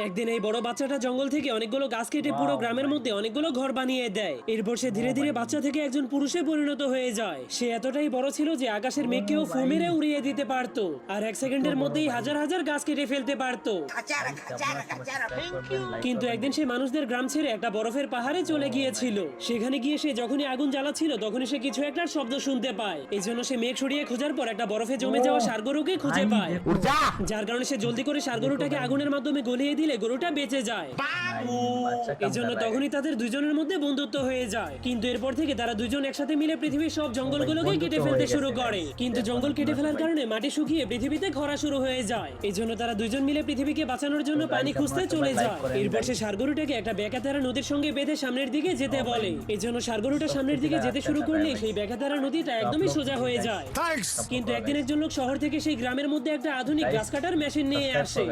একদিন এই বড় বাচ্চাটা জঙ্গল থেকে অনেকগুলো গাছ কেটে পুরো গ্রামের মধ্যে অনেকগুলো ঘর বানিয়ে দেয়। এরপর সে ধীরে ধীরে বাচ্চা থেকে একজন পুরুষে পরিণত হয়ে যায়। সে এতটাই বড় ছিল যে আকাশের মেঘকেও ফু মেরে উড়িয়ে দিতে পারতো, আর এক সেকেন্ডের মধ্যেই হাজার হাজার গাছ কেটে ফেলতে পারতো। কিন্তু একদিন সে মানুষদের গ্রাম ছেড়ে একটা বরফের পাহাড়ে চলে গিয়েছিল। সেখানে গিয়ে সে যখনই আগুন জ্বালাচ্ছিল তখনই সে কিছু একটা শব্দ শুনতে পায়। এই জন্য সে মেঘ সরিয়ে খোঁজার পর একটা বরফে জমে যাওয়া ষাঁড় গরুকে খুঁজে পায়, যার কারণে সে জলদি করে ষাঁড় গরুটাকে আগুনের মাধ্যমে গলিয়ে দিলে গরুটা বেঁচে যায়। এই জন্য তখনই তাদের দুজনের মধ্যে বন্ধুত্ব হয়ে যায়। কিন্তু এরপর থেকে তারা দুজন একসাথে মিলে পৃথিবীর সব জঙ্গলগুলোকে কেটে ফেলতে শুরু করে। কিন্তু জঙ্গল কেটে ফেলার কারণে মাটি শুকিয়ে পৃথিবীতে খরা শুরু হয়ে যায়। এই জন্য তারা দুজন মিলে পৃথিবীকে বাঁচানোর জন্য পানি খুঁজতে চলে যায়। এরপর সে ষাঁড় গরুটাকে একটা বেকাতারা নদীর সঙ্গে বেঁধে সামনের দিকে যেতে বলে। এই জন্য ষাঁড় গরুটা সামনের দিকে যেতে শুরু করলে সেই বেকাতারা নদীটা একদমই সোজা হয়ে যায়। কিন্তু একদিন একজন লোক শহর থেকে সেই গ্রামের মধ্যে একটা আধুনিক গাছ কাটার মেশিন নিয়ে আসে।